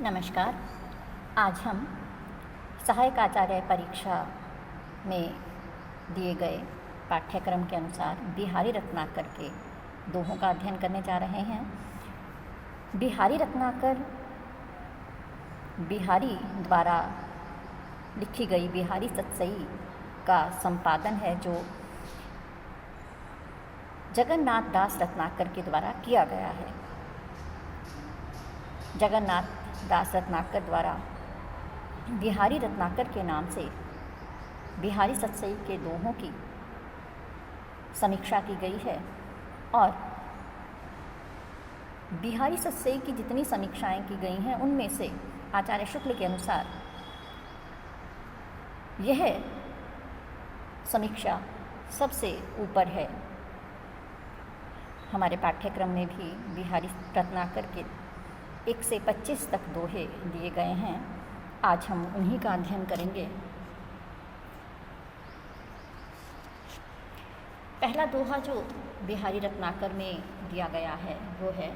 नमस्कार। आज हम सहायक आचार्य परीक्षा में दिए गए पाठ्यक्रम के अनुसार बिहारी रत्नाकर के दोहों का अध्ययन करने जा रहे हैं। बिहारी रत्नाकर बिहारी द्वारा लिखी गई बिहारी सतसई का संपादन है, जो जगन्नाथ दास रत्नाकर के द्वारा किया गया है। जगन्नाथ दास रत्नाकर द्वारा बिहारी रत्नाकर के नाम से बिहारी सतसई के दोहों की समीक्षा की गई है और बिहारी सतसई की जितनी समीक्षाएं की गई हैं उनमें से आचार्य शुक्ल के अनुसार यह समीक्षा सबसे ऊपर है। हमारे पाठ्यक्रम में भी बिहारी रत्नाकर के 1 से 25 तक दोहे दिए गए हैं। आज हम उन्हीं का अध्ययन करेंगे। पहला दोहा जो बिहारी रत्नाकर में दिया गया है वो है,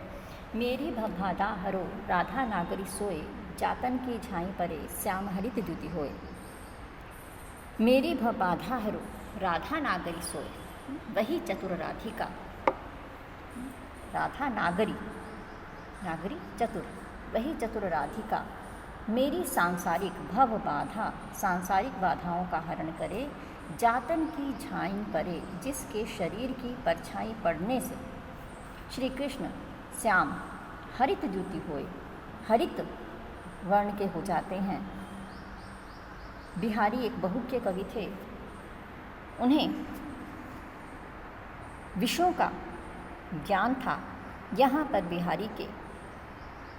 मेरी भवबाधा हरो राधा नागरी सोए, जातन की झाई परे श्याम हरित द्युति होए। मेरी भवबाधा हरो राधा नागरी सोए, वही चतुर राधिका। राधा नागरी चतुर, वही चतुर राधिका मेरी सांसारिक भव बाधा, सांसारिक बाधाओं का हरण करे, जातन की झाई परे, जिसके शरीर की परछाई पड़ने से श्री कृष्ण श्याम हरित द्युति होए, हरित वर्ण के हो जाते हैं। बिहारी एक बहुज्ञ कवि थे। उन्हें विषयों का ज्ञान था। यहाँ पर बिहारी के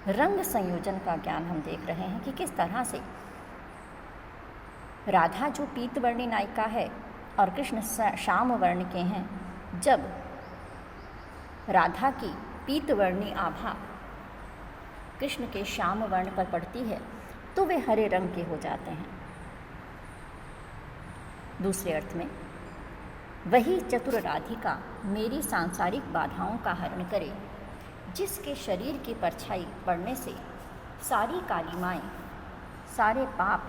रंग संयोजन का ज्ञान हम देख रहे हैं कि किस तरह से राधा जो पीतवर्णी नायिका है और कृष्ण श्याम वर्ण के हैं, जब राधा की पीतवर्णी आभा कृष्ण के श्याम वर्ण पर पड़ती है तो वे हरे रंग के हो जाते हैं। दूसरे अर्थ में, वही चतुर राधिका मेरी सांसारिक बाधाओं का हरण करे, जिसके शरीर की परछाई पड़ने से सारी कालिमाएँ, सारे पाप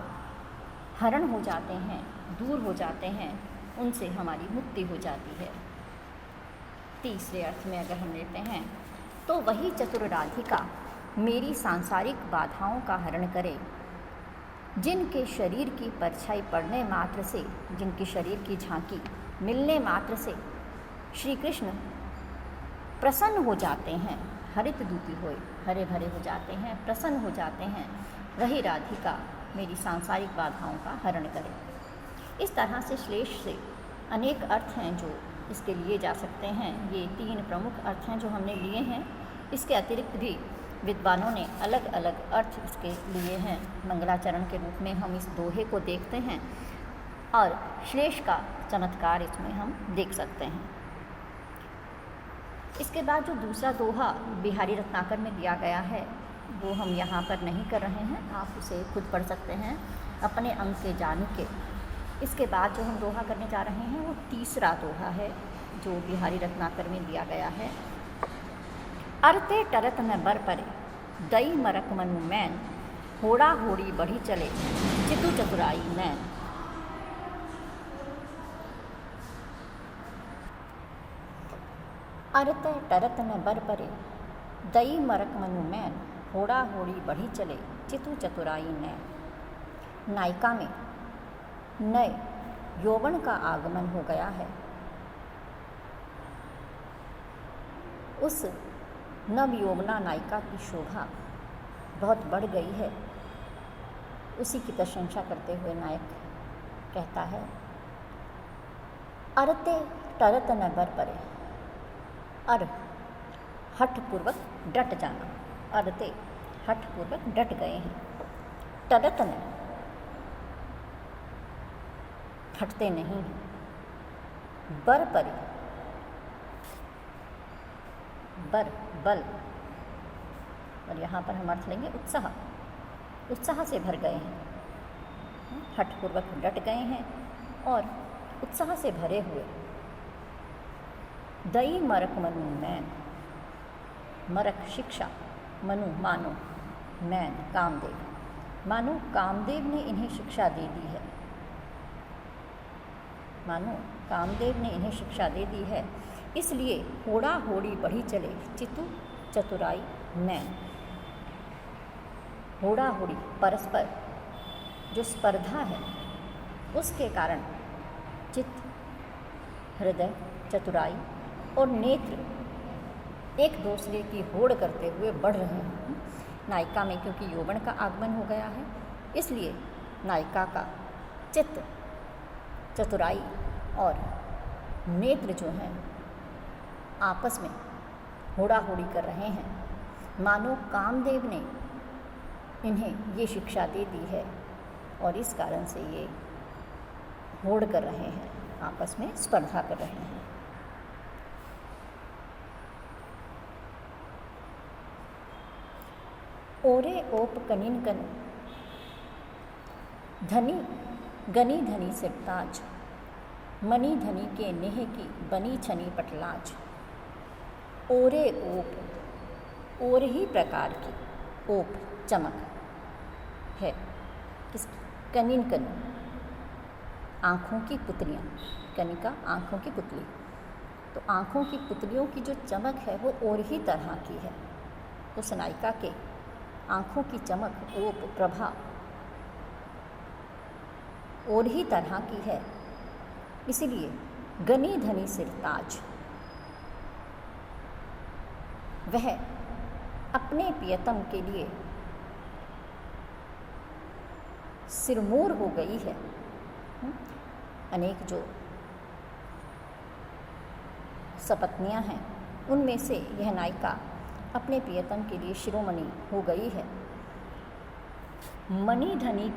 हरण हो जाते हैं, दूर हो जाते हैं, उनसे हमारी मुक्ति हो जाती है। तीसरे अर्थ में अगर हम लेते हैं तो वही चतुर राधिका मेरी सांसारिक बाधाओं का हरण करे, जिनके शरीर की परछाई पड़ने मात्र से, जिनकी शरीर की झांकी मिलने मात्र से श्री कृष्ण प्रसन्न हो जाते हैं, हरित द्युति होए, हरे भरे हो जाते हैं, प्रसन्न हो जाते हैं। वही राधिका मेरी सांसारिक बाधाओं का हरण करे। इस तरह से श्लेष से अनेक अर्थ हैं जो इसके लिए जा सकते हैं। ये 3 प्रमुख अर्थ हैं जो हमने लिए हैं। इसके अतिरिक्त भी विद्वानों ने अलग अलग अर्थ इसके लिए हैं। मंगलाचरण के रूप में हम इस दोहे को देखते हैं और श्लेष का चमत्कार इसमें हम देख सकते हैं। इसके बाद जो दूसरा दोहा बिहारी रत्नाकर में दिया गया है वो हम यहाँ पर नहीं कर रहे हैं, आप उसे खुद पढ़ सकते हैं अपने अंग के जान के। इसके बाद जो हम दोहा करने जा रहे हैं वो तीसरा दोहा है जो बिहारी रत्नाकर में दिया गया है। अरते टरत न बर परे, दई मरक मनु मैन, होड़ा होड़ी बढ़ी चले, चितु चतुराई नैन। अरते टरत न बर परे, दई मरक मनु मैन, होड़ा होड़ी बढ़ी चले, चितु चतुराई नैन। नायिका में नए यौवन का आगमन हो गया है। उस नव यौवना नायिका की शोभा बहुत बढ़ गई है। उसी की प्रशंसा करते हुए नायक कहता है, अरते टरत न बर परे, अर हठपूर्वक डट जाना, अरते हठपूर्वक डट गए हैं, टरत न हटते नहीं, बर परे, बर बल, और यहाँ पर हम अर्थ लेंगे उत्साह, उत्साह से भर गए हैं, हठपूर्वक डट गए हैं और उत्साह से भरे हुए। दई मरक मनु मैन, मरक शिक्षा, मनु मानो, मैन कामदेव, मानो कामदेव ने इन्हें शिक्षा दे दी है, मानो कामदेव ने इन्हें शिक्षा दे दी है, इसलिए होड़ा होड़ी बढ़ी चले चितु चतुराई मैन। होड़ा होड़ी परस्पर जो स्पर्धा है उसके कारण चित्त, हृदय, चतुराई और नेत्र एक दूसरे की होड़ करते हुए बढ़ रहे हैं। नायिका में क्योंकि यौवन का आगमन हो गया है, इसलिए नायिका का चित्त, चतुराई और नेत्र जो हैं आपस में होड़ा होड़ी कर रहे हैं, मानो कामदेव ने इन्हें ये शिक्षा दे दी है और इस कारण से ये होड़ कर रहे हैं, आपस में स्पर्धा कर रहे हैं। ओरे ओप कनिन कन धनी गनी धनी सिरताज, मनी धनी के नेह की बनी छनी पटलाज। ओरे ओप, और ही प्रकार की ओप चमक है किस कनिन कन, आँखों की पुतलियाँ, कनिका आँखों की पुतली, तो आँखों की पुतलियों की जो चमक है वो और ही तरह की है। उस नायिका के आँखों की चमक, ओप, प्रभा और ही तरह की है, इसीलिए गनी धनी सिरताज, वह अपने प्रियतम के लिए सिरमौर हो गई है। अनेक जो सपत्नियां हैं उनमें से यह नायिका अपने प्रियतम के लिए शिरोमणि हो गई है। मनी धनी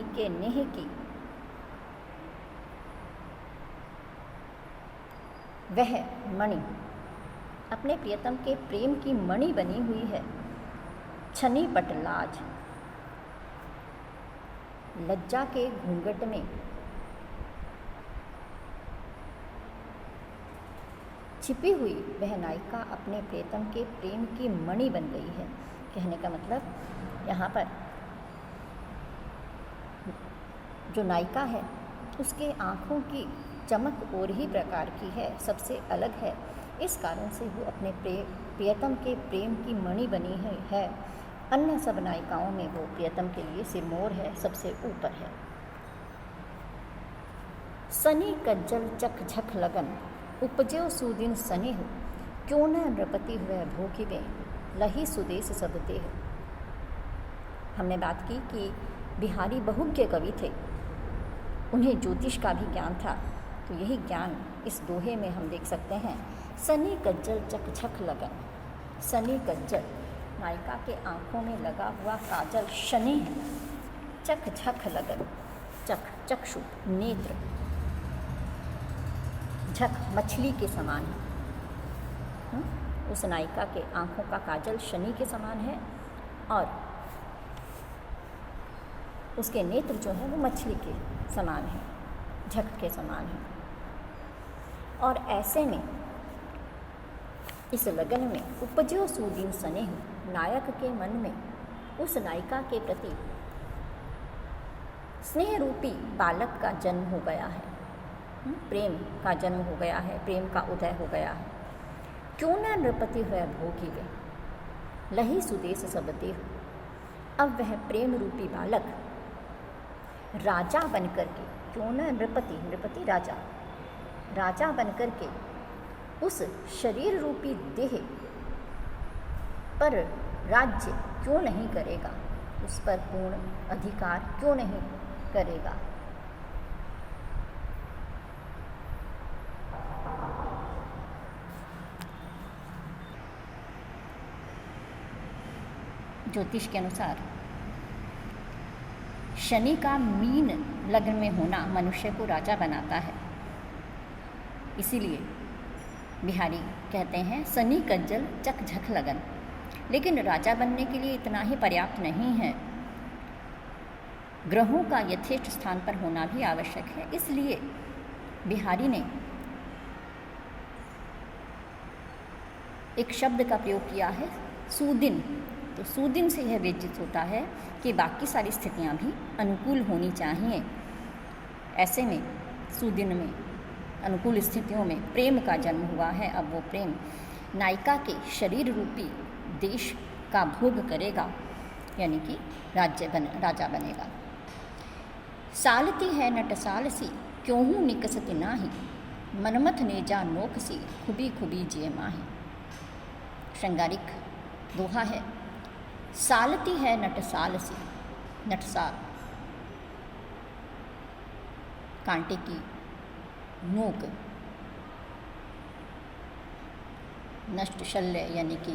के नेह की, वह मणि अपने प्रियतम के प्रेम की मणि बनी हुई है। छनी पटलाज, लज्जा के घूंघट में छिपी हुई वह नायिका अपने प्रियतम के प्रेम की मणि बन गई है। कहने का मतलब यहाँ पर जो नायिका है उसके आँखों की चमक और ही प्रकार की है, सबसे अलग है। इस कारण से वो अपने प्रियतम के प्रेम की मणि बनी है। अन्य सब नायिकाओं में वो प्रियतम के लिए सिरमौर है, सबसे ऊपर है। सनी कज्जल चक झक लगन, उपजो सुदिन सने हो, क्यों न नृपति हुए भोगिवे, लही सुदेश सब देह। हमने बात की कि बिहारी बहुज्ञ कवि थे, उन्हें ज्योतिष का भी ज्ञान था, तो यही ज्ञान इस दोहे में हम देख सकते हैं। सनी कज्जल चक झक लगन, सनी कज्जल नायिका के आँखों में लगा हुआ काजल शनि है। चक झक लगन, चक चक्षु नेत्र, झक मछली के समान है। उस नायिका के आँखों का काजल शनि के समान है और उसके नेत्र जो है वो मछली के समान है, झक के समान है। और ऐसे में इस लगन में उपजो सुदीन स्नेह, नायक के मन में उस नायिका के प्रति स्नेह रूपी बालक का जन्म हो गया है, प्रेम का जन्म हो गया है, प्रेम का उदय हो गया है। क्यों न नृपति हुए भोगी वे, लही सुदेश सब देह। अब वह प्रेम रूपी बालक राजा बनकर के, क्यों न नृपति, नृपति राजा, राजा बनकर के उस शरीर रूपी देह पर राज्य क्यों नहीं करेगा, उस पर पूर्ण अधिकार क्यों नहीं करेगा। ज्योतिष के अनुसार शनि का मीन लग्न में होना मनुष्य को राजा बनाता है। इसीलिए बिहारी कहते हैं सनी कज्जल चक झक लगन। लेकिन राजा बनने के लिए इतना ही पर्याप्त नहीं है, ग्रहों का यथेष्ट स्थान पर होना भी आवश्यक है। इसलिए बिहारी ने एक शब्द का प्रयोग किया है सुदिन। तो सुदिन से यह विदित होता है कि बाकी सारी स्थितियाँ भी अनुकूल होनी चाहिए। ऐसे में सुदिन में अनुकूल स्थितियों में प्रेम का जन्म हुआ है। अब वो प्रेम नायिका के शरीर रूपी देश का भोग करेगा, यानी कि राजा बनेगा। सालती है नटसाल सी क्यों निकसती नाही, मनमथ ने जा नोक सी खुबी खुबी जिए माही। श्रृंगारिक दोहा है। सालती है नटसाल सी, नटसाल कांटे की नोक, नष्ट शल्य यानी कि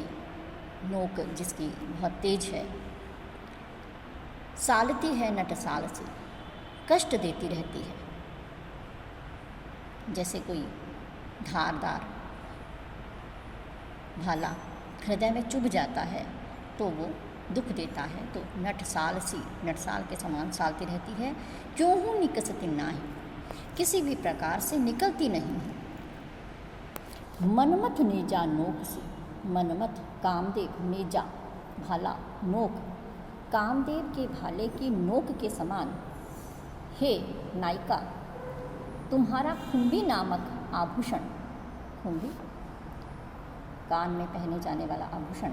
नोक जिसकी बहुत तेज है। सालती है नटसाल सी, कष्ट देती रहती है। जैसे कोई धारदार भाला हृदय में चुभ जाता है तो वो दुख देता है। तो नटसाल सी, नटसाल के समान सालती रहती है। क्यों निकसती नाही, किसी भी प्रकार से निकलती नहीं है। मनमथ नेजा नोक से, मनमथ कामदेव, नेजा भाला, नोक कामदेव के भाले की नोक के समान। हे नायिका, तुम्हारा खुंबी नामक आभूषण, खुंबी कान में पहने जाने वाला आभूषण,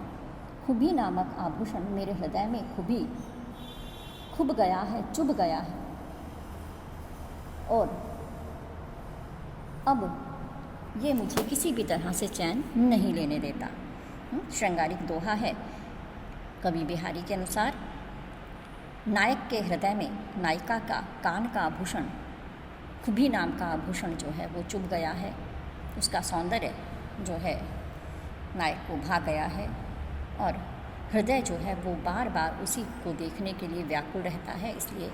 खुबी नामक आभूषण मेरे हृदय में खुब गया है, चुभ गया है और अब ये मुझे किसी भी तरह से चैन नहीं लेने देता। श्रृंगारिक दोहा है। कवि बिहारी के अनुसार नायक के हृदय में नायिका का कान का आभूषण, खुबी नाम का आभूषण जो है वो चुभ गया है। उसका सौंदर्य जो है नायक को भा गया है और हृदय जो है वो बार बार उसी को देखने के लिए व्याकुल रहता है। इसलिए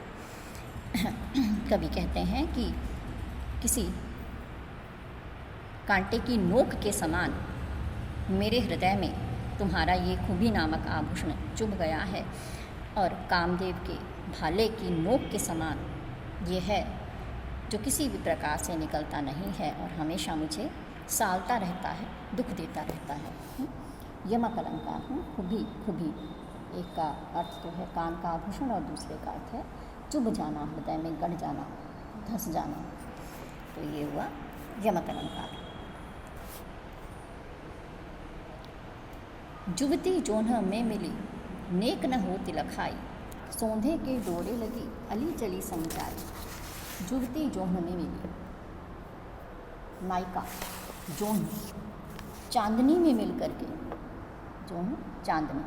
कवि कहते हैं कि किसी कांटे की नोक के समान मेरे हृदय में तुम्हारा ये खुबी नामक आभूषण चुभ गया है और कामदेव के भाले की नोक के समान ये है जो किसी भी प्रकार से निकलता नहीं है और हमेशा मुझे सालता रहता है, दुख देता रहता है। यमक अलंकार खुबी, खुबी एक का अर्थ तो है कान का आभूषण और दूसरे का अर्थ है चुभ जाना, हृदय में गड़ जाना, धंस जाना। तो ये हुआ यमक अलंकार। जुवती जोन्ह में मिली नेक न हो तिलखाई, सोंधे के डोरे लगी अली चली समझाई। जुवती जोन्ह में मिली, नायिका जोन्ह चांदनी में मिल करके, जोन्ह चांदनी,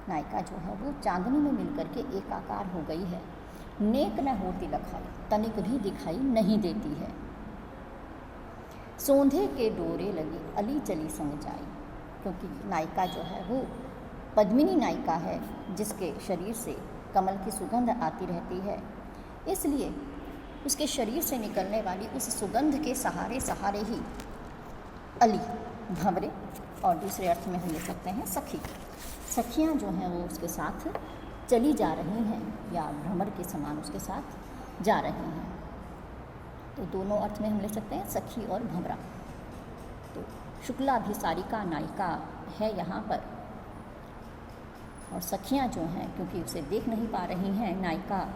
नायिका जो है वो चांदनी में मिल करके एकाकार हो गई है। नेक न हो तिलखाई, तनिक भी दिखाई नहीं देती है। सोंधे के डोरे लगी अली चली समझाई, क्योंकि नायिका जो है वो पद्मिनी नायिका है जिसके शरीर से कमल की सुगंध आती रहती है। इसलिए उसके शरीर से निकलने वाली उस सुगंध के सहारे सहारे ही अली, भंवरे और दूसरे अर्थ में हम ले सकते हैं सखी, सखियाँ जो हैं वो उसके साथ चली जा रही हैं या भ्रमर के समान उसके साथ जा रही हैं। तो दोनों अर्थ में हम ले सकते हैं सखी और भंवरा। तो शुक्लाभिसारिका नायिका है यहाँ पर और सखियाँ जो हैं क्योंकि उसे देख नहीं पा रही हैं, नायिका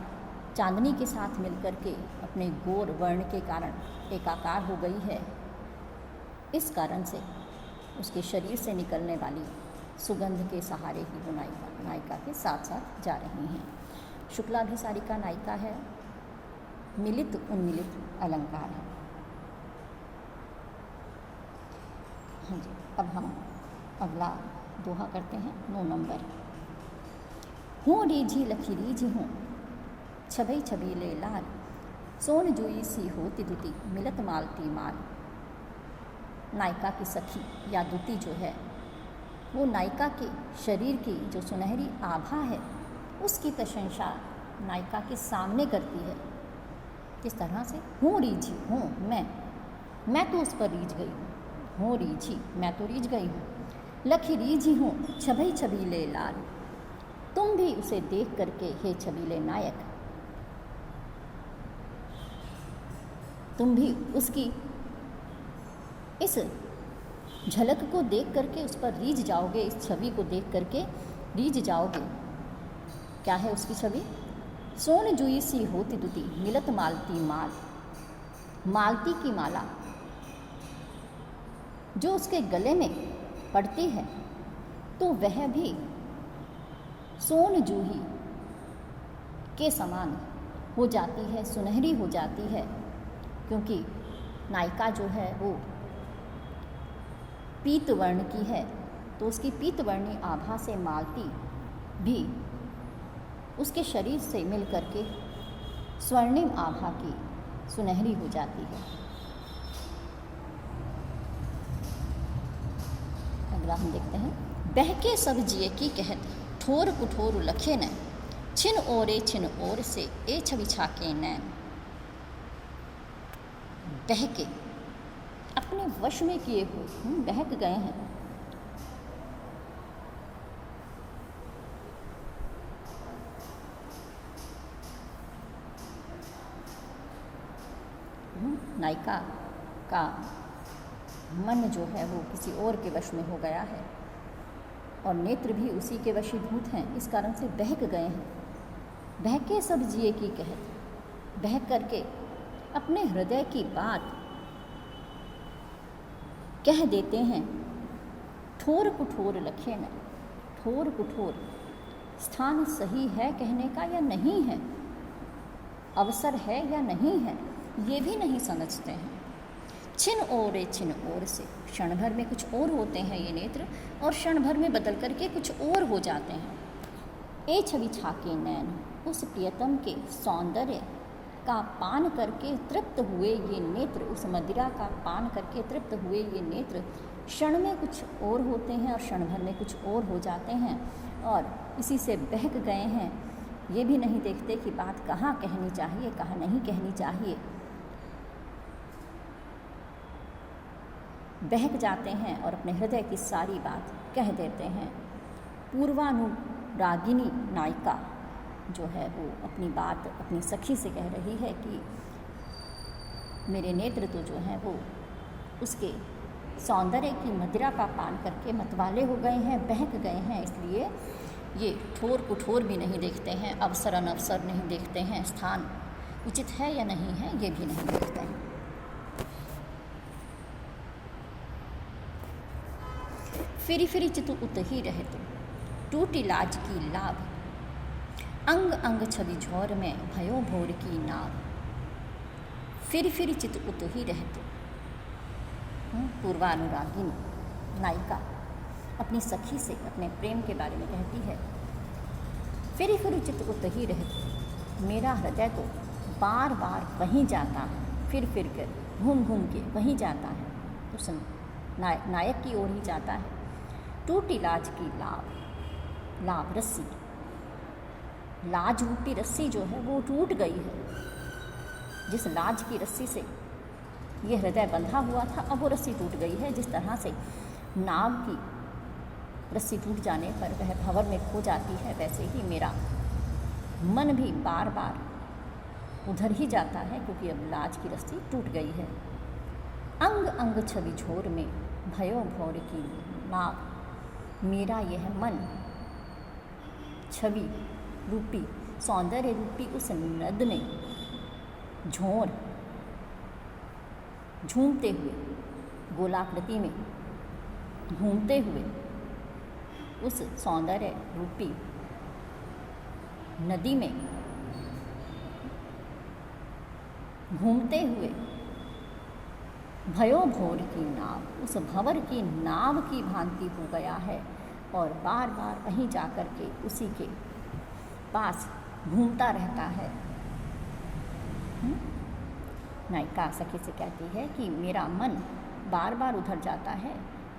चांदनी के साथ मिलकर के अपने गोर वर्ण के कारण एकाकार हो गई है। इस कारण से उसके शरीर से निकलने वाली सुगंध के सहारे ही वो नायिका के साथ साथ जा रही हैं। शुक्लाभिसारिका नायिका है, मिलित उन्मिलित अलंकार है। हाँ जी, अब हम अगला दोहा करते हैं 9 नंबर। हूँ रीझी लखी रीझी हूँ, छबई छबीले लाल, सोन जुई सी होती दुती, मिलत मालती माल। नायिका की सखी या दुती जो है वो नायिका के शरीर की जो सुनहरी आभा है उसकी प्रशंसा नायिका के सामने करती है। किस तरह से? हूँ रीझी हूँ, मैं तो उस पर रीझ गई हूँ। हूँ रीझी, मैं तो रीझ गई हूँ। लखी रीझी हूँ, छबई छबीले लाल, तुम भी उसे देख करके हे छबीले नायक, तुम भी उसकी इस झलक को देख करके उस पर रीझ जाओगे, इस छवि को देख करके रीझ जाओगे। क्या है उसकी छवि? सोन जुई सी होती दुती, मिलत मालती माल। मालती की माला जो उसके गले में पड़ती है तो वह भी सोन जूही के समान हो जाती है, सुनहरी हो जाती है, क्योंकि नायिका जो है वो पीत वर्ण की है, तो उसकी पीत वर्णी आभा से मालती भी उसके शरीर से मिल करके स्वर्णिम आभा की सुनहरी हो जाती है। अगला हम देखते हैं। बहके सब जिए की कहत, ठोर कुठोर लखे न, छिन ओरे छिन ओर से ए छवि छाके नैन। बहके अपने वश में किए हुए बहक गए हैं। नायिका का मन जो है वो किसी और के वश में हो गया है और नेत्र भी उसी के वशीभूत हैं, इस कारण से बहक गए हैं। बहके सब जिए की कहत, बहक करके अपने हृदय की बात कह देते हैं। ठोर कुठोर लखे न, ठोर कुठोर स्थान सही है कहने का या नहीं है, अवसर है या नहीं है, ये भी नहीं समझते हैं। छिन ओरे छिन ओर से, क्षण भर में कुछ और होते हैं ये नेत्र और क्षण भर में बदल करके कुछ और हो जाते हैं। ए छवि छाके नैन, उस प्रियतम के सौंदर्य का पान करके तृप्त हुए ये नेत्र, उस मदिरा का पान करके तृप्त हुए ये नेत्र क्षण में कुछ और होते हैं और क्षण भर में कुछ और हो जाते हैं और इसी से बहक गए हैं। ये भी नहीं देखते कि बात कहाँ कहनी चाहिए, कहाँ नहीं कहनी चाहिए। बहक जाते हैं और अपने हृदय की सारी बात कह देते हैं। पूर्वानुरागिनी नायिका जो है वो अपनी बात अपनी सखी से कह रही है कि मेरे नेत्र तो जो हैं वो उसके सौंदर्य की मदिरा का पान करके मतवाले हो गए हैं, बहक गए हैं, इसलिए ये ठोर कुठोर भी नहीं देखते हैं, अवसर अनवसर नहीं देखते हैं, स्थान उचित है या नहीं है ये भी नहीं देखते हैं। फिरी फिरी चित उत ही रहे तो, टूटी लाज की लाभ, अंग अंग छवि झोर में भयो भोर की नाव। फिर फिर चित उत ही रहे तो, पूर्वानुरागिनी नायिका अपनी सखी से अपने प्रेम के बारे में कहती है। फिर फिर चित उत ही रहे तो, मेरा हृदय तो बार बार वहीं जाता है, फिर फिर कर घूम घूम के वहीं जाता है, उस नायक की ओर ही जाता है। टूटी लाज की लाभ, लाभ रस्सी, लाज रूपी रस्सी जो है वो टूट गई है। जिस लाज की रस्सी से ये हृदय बंधा हुआ था अब वो रस्सी टूट गई है। जिस तरह से नाव की रस्सी टूट जाने पर वह भंवर में खो जाती है, वैसे ही मेरा मन भी बार बार उधर ही जाता है क्योंकि अब लाज की रस्सी टूट गई है। अंग अंग छवि झोर में भयो भौर की नाव, मेरा यह मन छवि रूपी सौंदर्य रूपी उस नद में झोर झूमते हुए गोलाकृति में घूमते हुए उस सौंदर्य रूपी नदी में घूमते हुए भयो भोर की नाव, उस भंवर की नाव की भांति हो गया है और बार बार वहीं जाकर के उसी के पास घूमता रहता है। नायिका सखी से कहती है कि मेरा मन बार बार उधर जाता है,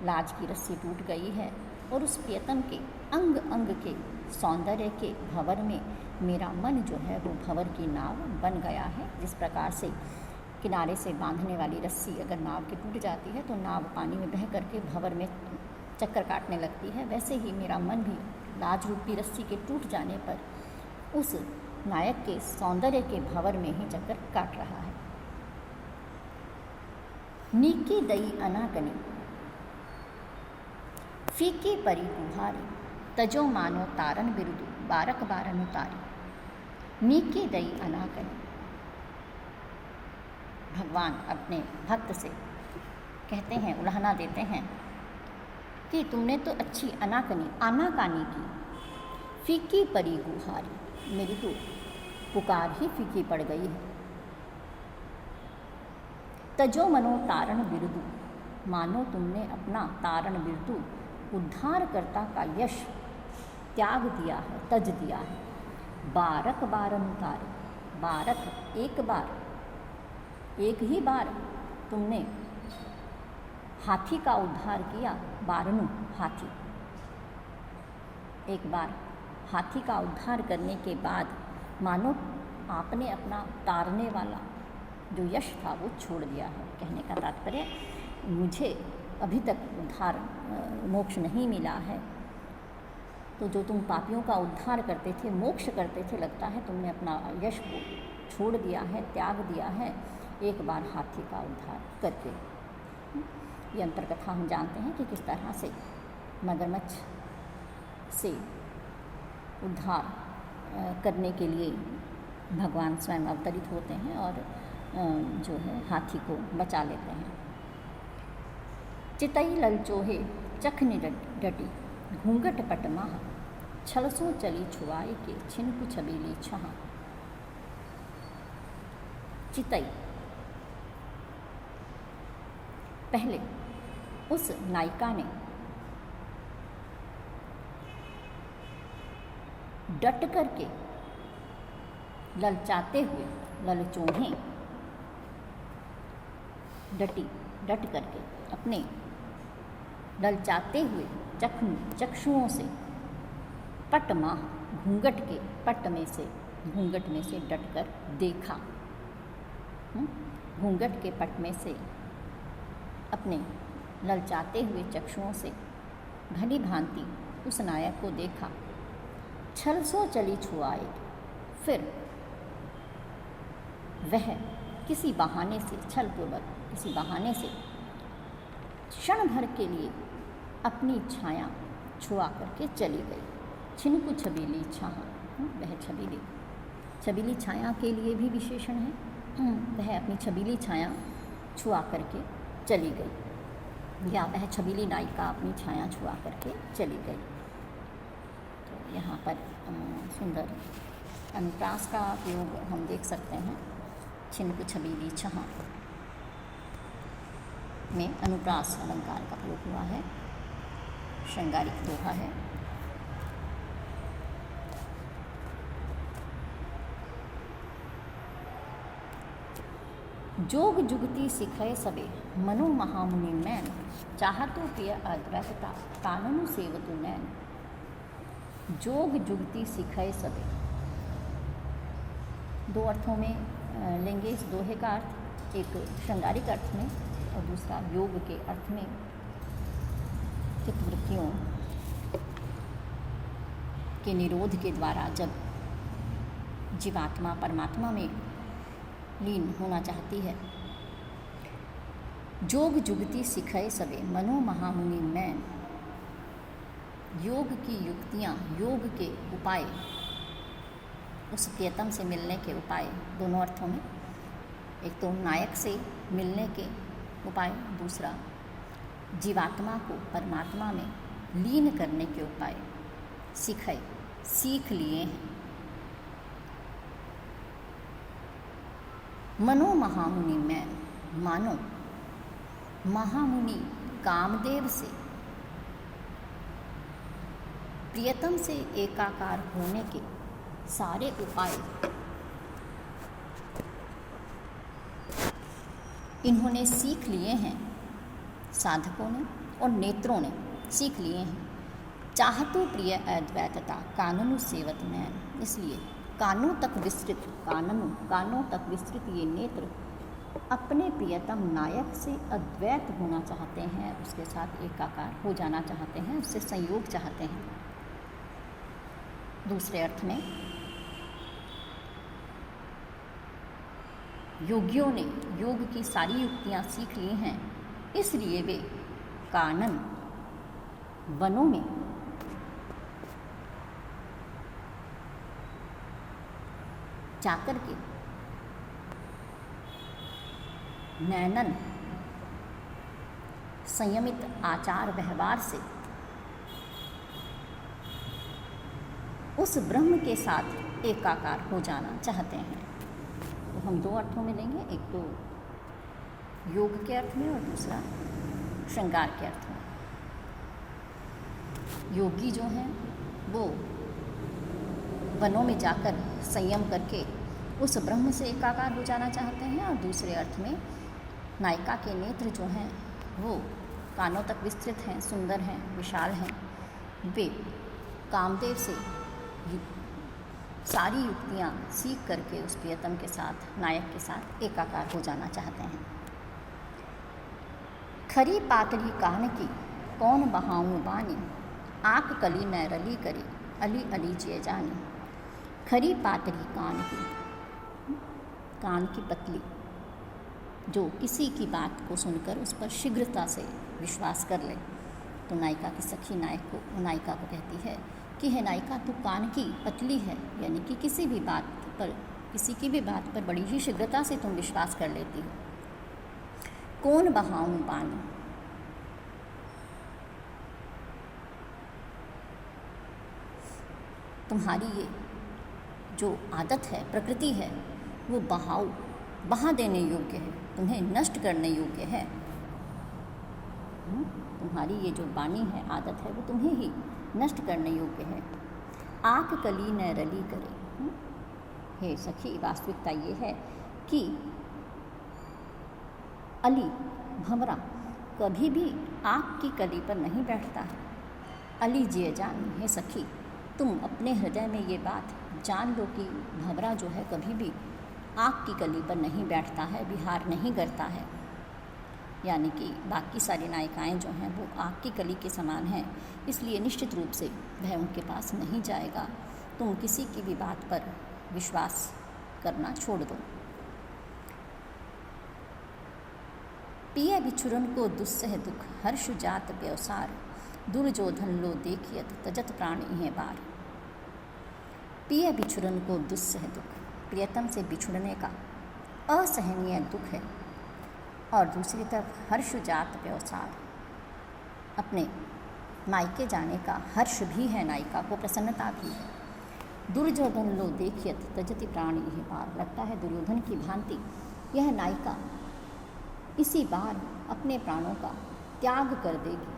लाज की रस्सी टूट गई है और उस प्रियतम के अंग अंग के सौंदर्य के भंवर में मेरा मन जो है वो भंवर की नाव बन गया है। जिस प्रकार से किनारे से बांधने वाली रस्सी अगर नाव की टूट जाती है तो नाव पानी में बह करके भंवर में चक्कर काटने लगती है, वैसे ही मेरा मन भी लाज रूपी रस्सी के टूट जाने पर उस नायक के सौंदर्य के भंवर में ही चक्कर काट रहा है। नीकी दई अनाकनी, फीके परी गुहारी तजो मानो तारन बिरुदु बारक बारन उतारी नीके दई अनाकनी। भगवान अपने भक्त से कहते हैं, उलाहना देते हैं कि तुमने तो अच्छी आनाकानी की। फीकी परी गुहारी, मेरी तो पुकार ही फीकी पड़ गई है। तजो मनो तारण बिरुदु, मानो तुमने अपना तारण बिरुदु उद्धारकर्ता का यश त्याग दिया है, तज दिया है। बारक बारन उतारे, बारक एक बार, एक ही बार तुमने हाथी का उद्धार किया। बारनु हाथी, एक बार हाथी का उद्धार करने के बाद मानो आपने अपना तारने वाला जो यश था वो छोड़ दिया है। कहने का तात्पर्य, मुझे अभी तक उद्धार मोक्ष नहीं मिला है, तो जो तुम पापियों का उद्धार करते थे, मोक्ष करते थे, लगता है तुमने अपना यश को छोड़ दिया है, त्याग दिया है एक बार हाथी का उद्धार करके। ये अंतर्कथा हम जानते हैं कि किस तरह से मगरमच्छ से उद्धार करने के लिए भगवान स्वयं अवतरित होते हैं और जो है हाथी को बचा लेते हैं। चितई ललचोहे चखनि डटी घूंघट पटमाह छलसों चली छुआई के छिनकु छबीली छहा। चितई, पहले उस नायिका ने डट करके, ललचाते हुए, ललचोहें डट करके अपने ललचाते हुए चक्षुओं से पटमाह, घूंघट के पट में से, घूंघट में से डटकर देखा। घूंघट के पट में से अपने ललचाते हुए चक्षुओं से भली भांति उस नायक को देखा। छल सो चली छुआए, फिर वह किसी बहाने से, छलपूर्वक किसी बहाने से क्षण भर के लिए अपनी छाया छुआ करके चली गई। छिनकु छबीली छाया, वह छबीली छाया के लिए भी विशेषण है। वह अपनी छबीली छाया छुआ करके चली गई, या वह छबीली नायिका अपनी छाया छुआ करके चली गई। तो यहाँ पर सुंदर अनुप्रास का प्रयोग हम देख सकते हैं। छिनकु छबीली छहा में अनुप्रास अलंकार का प्रयोग हुआ है, श्रृंगारिक दोहा है। जोग जुगती सिखय सबे मनो महामुनि मैन चाहतो प्रिय अद्वैतता काननु सेवतु नैन। जोग जुगती सिखय सबे, दो अर्थों में लेंगे इस दोहे का अर्थ, एक श्रृंगारिक अर्थ में और दूसरा योग के अर्थ में। चित्तवृत्तियों के निरोध के द्वारा जब जीवात्मा परमात्मा में लीन होना चाहती है, जोग जुगती सिखय सबे मनो महामुनि मैन, योग की युक्तियाँ, योग के उपाय, उस प्रियतम से मिलने के उपाय, दोनों अर्थों में, एक तो नायक से मिलने के उपाय, दूसरा जीवात्मा को परमात्मा में लीन करने के उपाय सिखय, सीख लिए हैं। मनो महामुनि मैन, मानो महामुनि कामदेव से, प्रियतम से एकाकार होने के सारे उपाय इन्होंने सीख लिए हैं, साधकों ने और नेत्रों ने सीख लिए हैं। चाहतो प्रिय अद्वैतता काननु सेवत नैन, इसलिए कानों तक विस्तृत, कानों तक विस्तृत ये नेत्र अपने प्रियतम नायक से अद्वैत होना चाहते हैं, उसके साथ एकाकार हो जाना चाहते हैं, उससे संयोग चाहते हैं। दूसरे अर्थ में योगियों ने योग की सारी युक्तियाँ सीख ली हैं, इसलिए वे कानन वनों में जाकर के नैनन संयमित आचार व्यवहार से उस ब्रह्म के साथ एकाकार हो जाना चाहते हैं। तो हम दो अर्थों में लेंगे, एक तो योग के अर्थ में और दूसरा श्रृंगार के अर्थ में। योगी जो हैं वो वनों में जाकर संयम करके उस ब्रह्म से एकाकार हो जाना चाहते हैं, और दूसरे अर्थ में नायिका के नेत्र जो हैं वो कानों तक विस्तृत हैं, सुंदर हैं, विशाल हैं। वे कामदेव से सारी युक्तियाँ सीख करके उस प्रियतम के साथ, नायक के साथ एकाकार हो जाना चाहते हैं। खरी पातली कान की कौन बहाऊं बानी, आँख कली न रली करे, अली अली जिए जानी। खरी पातली कान की पतली जो किसी की बात को सुनकर उस पर शीघ्रता से विश्वास कर ले, तो नायिका की सखी नायिका को कहती है कि है नायिका, तू कान की पतली है, यानी कि किसी की भी बात पर बड़ी ही शीघ्रता से तुम विश्वास कर लेती हो। कौन बहाऊं बानी, तुम्हारी ये जो आदत है, प्रकृति है, वो बहा देने योग्य है, तुम्हें नष्ट करने योग्य है। तुम्हारी ये जो वाणी है, आदत है, वो तुम्हें ही नष्ट करने योग्य है। आँख कली न रली करे। हे सखी, वास्तविकता ये है कि अली भंवरा कभी भी आँख की कली पर नहीं बैठता है। अली जिए जानी, हे सखी, तुम अपने हृदय में ये बात जान लो कि भंवरा जो है कभी भी आँख की कली पर नहीं बैठता है, विहार नहीं करता है। यानी कि बाकी सारी नायिकाएं जो हैं वो आँख की कली के समान हैं, इसलिए निश्चित रूप से वह उनके पास नहीं जाएगा। तुम किसी की भी बात पर विश्वास करना छोड़ दो। पिए बिछुरन को दुस्सह दुख, हर्ष जात व्यवसार, दुर्योधन लो देखियत तजत प्राण इहें बार। पिए बिछुरन को दुस्सह दुख, प्रियतम से बिछुड़ने का असहनीय दुख है, और दूसरी तरफ हर्ष जात व्यवसार, अपने मायके जाने का हर्ष भी है, नायिका को प्रसन्नता भी है। दुर्योधन लो देखियत तजति प्राण इहें बार, लगता है दुर्योधन की भांति यह नायिका इसी बार अपने प्राणों का त्याग कर देगी।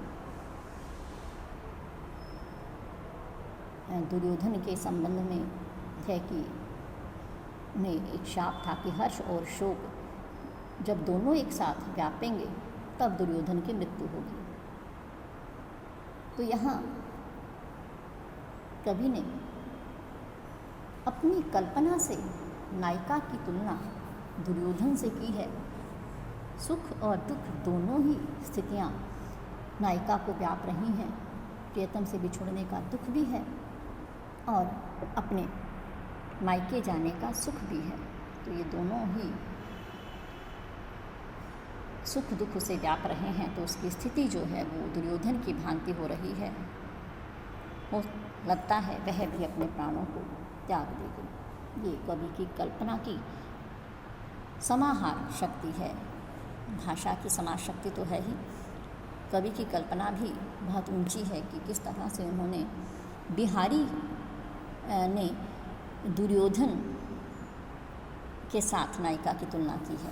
दुर्योधन के संबंध में है कि उन्हें एक शाप था कि हर्ष और शोक जब दोनों एक साथ व्यापेंगे तब दुर्योधन की मृत्यु होगी। तो यहाँ कवि ने अपनी कल्पना से नायिका की तुलना दुर्योधन से की है। सुख और दुख दोनों ही स्थितियाँ नायिका को व्याप रही हैं। प्रियतम से बिछुड़ने का दुख भी है और अपने मायके जाने का सुख भी है। तो ये दोनों ही सुख दुख उसे व्याप रहे हैं, तो उसकी स्थिति जो है वो दुर्योधन की भांति हो रही है। वो लगता है वह भी अपने प्राणों को त्याग देगी। ये कवि की कल्पना की समाहार शक्ति है। भाषा की समाज शक्ति तो है ही, कवि की कल्पना भी बहुत ऊंची है कि किस तरह से उन्होंने बिहारी ने दुर्योधन के साथ नायिका की तुलना की है।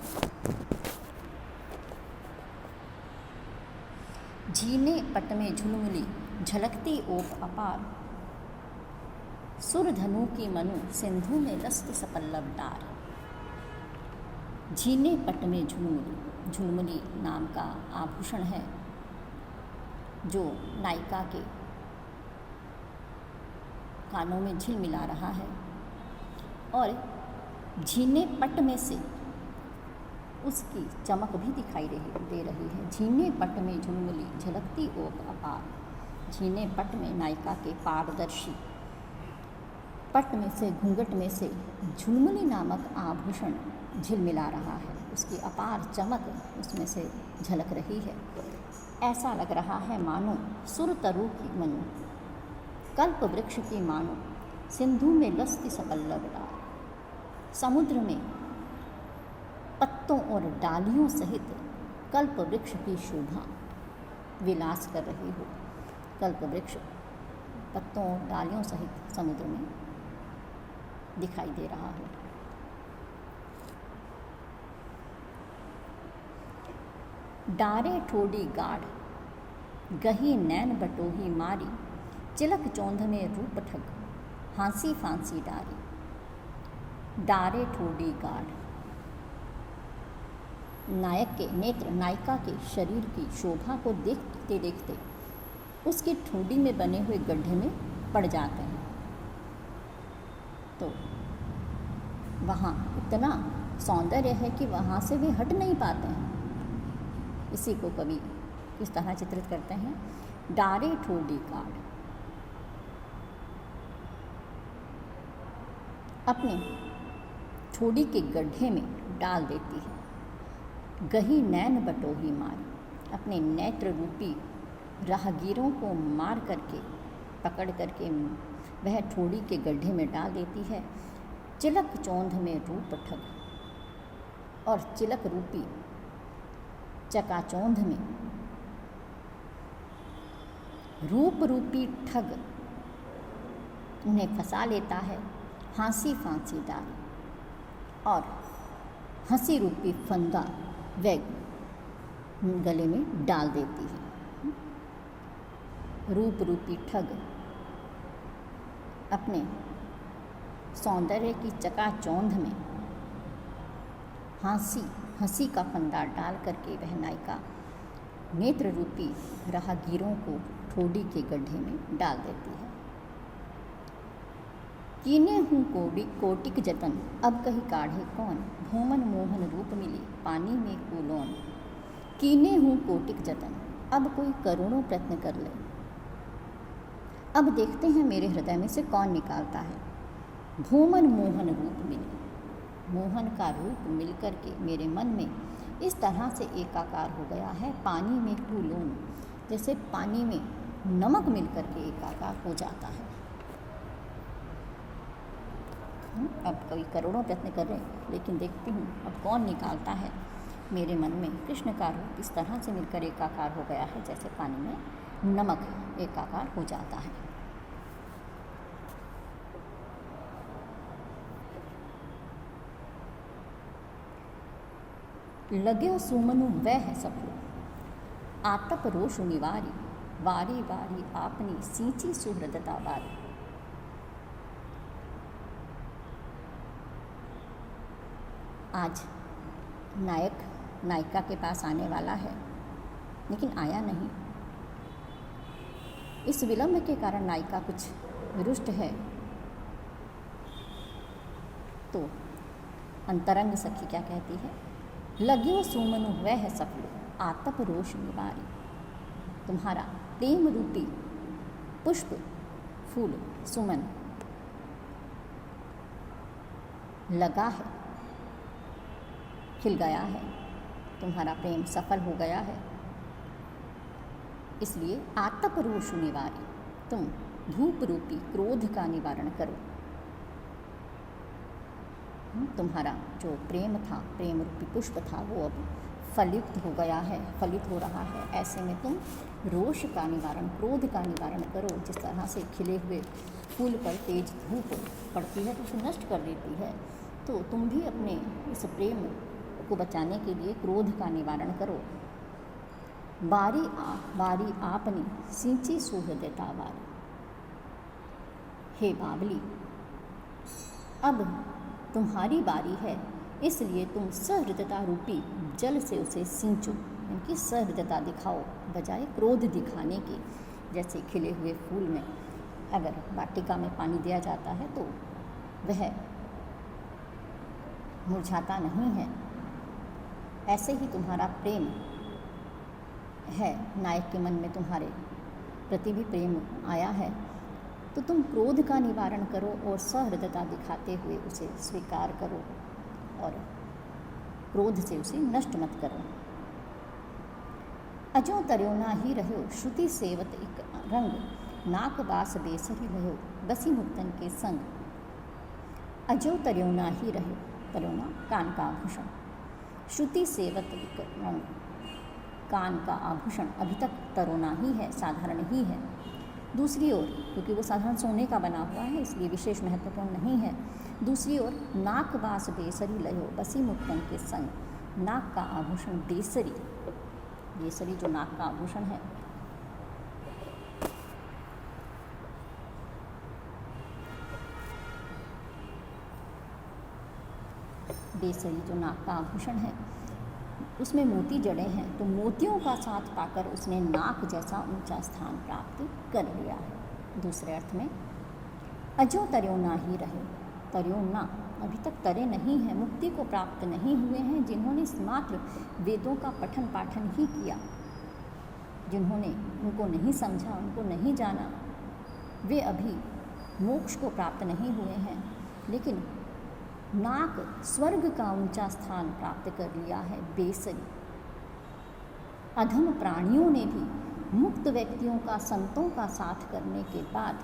झीने पट में झुलमुली झलकती ओप अपार, सुर धनु की मनु सिंधु में लस्त सपल्लव डार। झीने पट में झुलमुली, झुलमुली नाम का आभूषण है जो नायिका के कानों में झिलमिला रहा है, और झीने पट में से उसकी चमक भी दिखाई दे रही है। झीने पट में झुलमुली झलकती ओप अपार। झीने पट में नायिका के पारदर्शी पट में से, घूंघट में से झुलमुली नामक आभूषण झिलमिला रहा है, उसकी अपार चमक उसमें से झलक रही है। ऐसा लग रहा है मानो सुरतरु की मनु, कल्प वृक्ष की मानो सिंधु में लस्ती सपल्लव डाल, समुद्र में पत्तों और डालियों सहित कल्प वृक्ष की शोभा विलास कर रही हो। कल्प वृक्ष पत्तों और डालियों सहित समुद्र में दिखाई दे रहा हो। डारे ठोडी गाढ़ गही नैन बटोही मारी, चिलक चौंध में रूप ठग हाँसी फांसी डारी। डारे ठोडी गाढ़ नायक के नेत्र नायिका के शरीर की शोभा को देखते देखते उसकी ठोडी में बने हुए गड्ढे में पड़ जाते हैं। तो वहाँ इतना सौंदर्य है कि वहाँ से वे हट नहीं पाते हैं। इसी को कवि किस तरह चित्रित करते हैं, डारे ठोडी गाढ़, अपने ठोडी के गड्ढे में डाल देती है। गही नैन बटोही मारी, अपने नेत्र रूपी राहगीरों को मार करके पकड़ करके वह ठोडी के गड्ढे में डाल देती है। चिलक चौंध में रूप ठग, और चिलक रूपी चकाचौंध में रूप रूपी ठग उन्हें फंसा लेता है। हाँसी फांसी डाली, और हंसी रूपी फंदा वह गले में डाल देती है। रूप रूपी ठग अपने सौंदर्य की चकाचौंध में हंसी का फंदा डाल करके वह नायिका नेत्र रूपी राहगीरों को ठोडी के गड्ढे में डाल देती है। कीने हूँ कोटिक जतन अब कही काढ़े कौन, भूमन मोहन रूप मिली पानी में कूलोन। कीने हूँ कोटिक जतन, अब कोई करोड़ों प्रयत्न कर ले, अब देखते हैं मेरे हृदय में से कौन निकालता है। भूमन मोहन रूप मिली, मोहन का रूप मिलकर के मेरे मन में इस तरह से एकाकार हो गया है, पानी में कूलोन, जैसे पानी में नमक मिलकर के एकाकार हो जाता है। अब कई करोड़ों प्रयत्न कर रहे हैं, लेकिन देखती हूँ अब कौन निकालता है। मेरे मन में कृष्ण का रूप इस तरह से मिलकर एकाकार हो गया है, जैसे पानी में नमक एकाकार हो जाता है। लग्यो सुमनु वह सफलो, आतप रोष निवारी, वारी वारी आपनी सींची सुहृदता वारी। आज नायक नायिका के पास आने वाला है, लेकिन आया नहीं। इस विलंब के कारण नायिका कुछ रुष्ट है। तो अंतरंग सखी क्या कहती है, लग्यो सुमनु वह सफलो, आतप रोष निवारी। तुम्हारा प्रेम रूपी पुष्प फूल सुमन लगा है, खिल गया है, तुम्हारा प्रेम सफल हो गया है, इसलिए आतप रोष निवारी, तुम धूप रूपी क्रोध का निवारण करो। तुम्हारा जो प्रेम था, प्रेम रूपी पुष्प था, वो अब फलित हो गया है, फलित हो रहा है। ऐसे में तुम रोष का निवारण, क्रोध का निवारण करो। जिस तरह से खिले हुए फूल पर तेज धूप पड़ती है तो उसे नष्ट कर देती है, तो तुम भी अपने इस प्रेम को बचाने के लिए क्रोध का निवारण करो। बारी आपनी सिंची सुहृदता वारी। हे बावली, अब तुम्हारी बारी है, इसलिए तुम सहृदयता रूपी जल से उसे सींचो, इनकी सहृदयता दिखाओ बजाय क्रोध दिखाने के। जैसे खिले हुए फूल में अगर वाटिका में पानी दिया जाता है तो वह मुरझाता नहीं है, ऐसे ही तुम्हारा प्रेम है, नायक के मन में तुम्हारे प्रति भी प्रेम आया है, तो तुम क्रोध का निवारण करो और सहृदयता दिखाते हुए उसे स्वीकार करो और क्रोध से उसे नष्ट मत करो। अजो तरियो ना ही रहो श्रुति सेवत एक रंग, नाक बास बेसरी रहो बसी मुक्तन के संग। अजो तरियो ना ही रहो, तरियो ना कान का आभूषण, श्रुति सेवत एक रंग, कान का आभूषण अभी तक तरोना ही है, साधारण ही है। दूसरी ओर, क्योंकि वो साधारण सोने का बना हुआ है इसलिए विशेष महत्वपूर्ण नहीं है। दूसरी ओर नाक बास बेसरी लयो बसी मुक्तन के संग, नाक का आभूषण बेसरी, बेसरी जो नाक का आभूषण है, बेसरी जो नाक का आभूषण है उसमें मोती जड़े हैं, तो मोतियों का साथ पाकर उसने नाक जैसा ऊंचा स्थान प्राप्त कर लिया है। दूसरे अर्थ में अजो तरियो ना ही रहे, तरियो ना अभी तक तरे नहीं हैं, मुक्ति को प्राप्त नहीं हुए हैं, जिन्होंने मात्र वेदों का पठन पाठन ही किया, जिन्होंने उनको नहीं समझा, उनको नहीं जाना, वे अभी मोक्ष को प्राप्त नहीं हुए हैं। लेकिन नाक स्वर्ग का ऊंचा स्थान प्राप्त कर लिया है, बेसरी। अधम प्राणियों ने भी मुक्त व्यक्तियों का, संतों का साथ करने के बाद,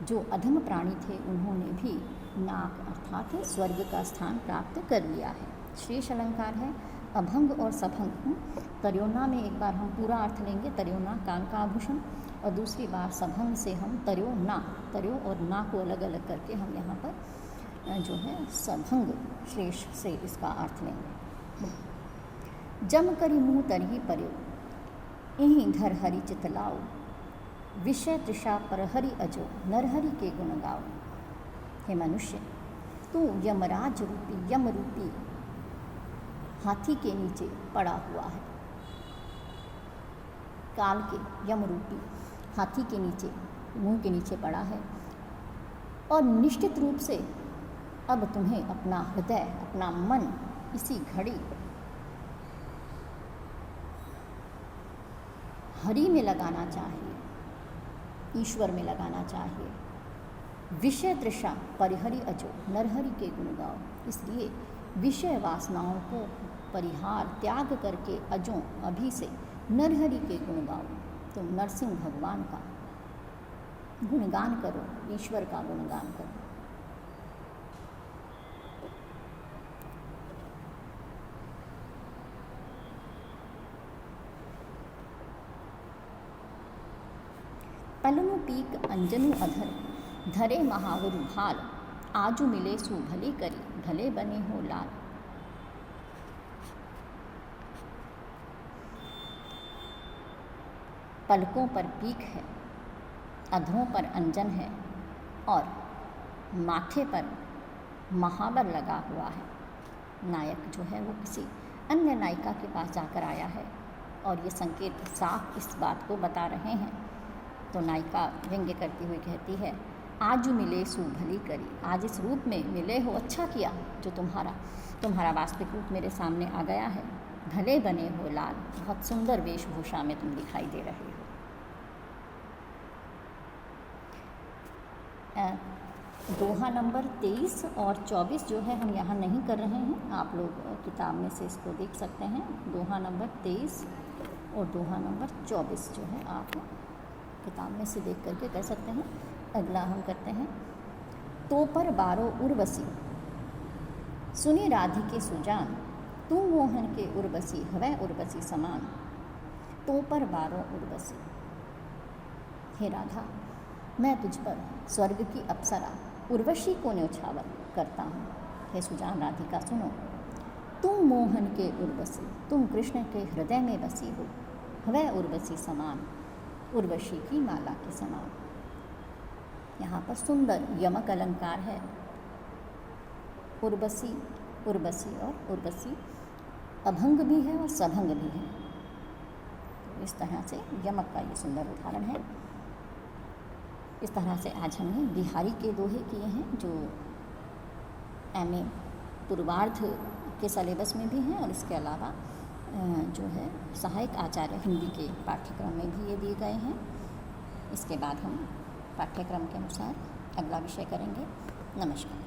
जो अधम प्राणी थे उन्होंने भी नाक अर्थात स्वर्ग का स्थान प्राप्त कर लिया है। शेष अलंकार है अभंग और सभंग। तरियोना में एक बार हम पूरा अर्थ लेंगे, तरियोना कान का आभूषण, और दूसरी बार सभंग से हम तरियो ना, तरियो और ना को अलग अलग करके हम यहाँ पर जो है सभंग श्लेष से इसका अर्थ लेंगे। जम करी मुँह तरही पर्यो, इहीं धर हरि चित लाओ, विषय तृषा पर हरि अजो, नरहरि के गुण गाओ। हे मनुष्य, तू यमराज रूपी, यम रूपी हाथी के नीचे पड़ा हुआ है, काल के यम रूपी हाथी के नीचे, मुंह के नीचे पड़ा है, और निश्चित रूप से अब तुम्हें अपना हृदय, अपना मन इसी घड़ी हरि में लगाना चाहिए, ईश्वर में लगाना चाहिए। विषय तृषा परिहरि अजो, नरहरि के गुण गाओ। इसलिए विषय वासनाओं को परिहार त्याग करके अजों अभी से नरहरि के गुण गाओ। तुम नरसिंह भगवान का गुणगान करो, ईश्वर का गुणगान करो। पलनु पीक अंजनु अधर, धरे महावरु भाल, आजु मिले सु भली करी, भले बने हो लाल। पलकों पर पीक है, अधरों पर अंजन है, और माथे पर महावर लगा हुआ है। नायक जो है वो किसी अन्य नायिका के पास जाकर आया है, और ये संकेत साफ इस बात को बता रहे हैं। तो नायिका व्यंग्य करती हुई कहती है, आज मिले सु भली करी, आज इस रूप में मिले हो, अच्छा किया जो तुम्हारा वास्तविक रूप मेरे सामने आ गया है। भले बने हो लाल, बहुत सुंदर वेशभूषा में तुम दिखाई दे रहे हो। दोहा नंबर 23 और 24 जो है हम यहाँ नहीं कर रहे हैं, आप लोग किताब में से इसको देख सकते हैं। दोहा नंबर 23 और दोहा नंबर 24 जो है आप किताब में से देख करके कर सकते हैं। अगला हम करते हैं, तो पर बारो उर्वशी, सुनी राधिके सुजान, तू मोहन के उर्वशी, हवै उर्वशी समान। तो पर बारो उर्वशी, हे राधा, मैं तुझ पर स्वर्ग की अप्सरा उर्वशी को न्यौछावर करता हूँ। हे सुजान राधिका सुनो, तुम मोहन के उर्वशी, तुम कृष्ण के हृदय में बसी हो, हवै उर्वशी समान, उर्वशी की माला के समान। यहाँ पर सुंदर यमक अलंकार है, उर्वशी, उर्वशी और उर्वशी अभंग भी है और सभंग भी है। तो इस तरह से यमक का ये सुंदर उदाहरण है। इस तरह से आज हमने बिहारी के दोहे किए हैं जो MA पूर्वार्ध के सिलेबस में भी हैं, और इसके अलावा जो है सहायक आचार्य हिंदी के पाठ्यक्रम में भी ये दिए गए हैं। इसके बाद हम पाठ्यक्रम के अनुसार अगला विषय करेंगे। नमस्कार।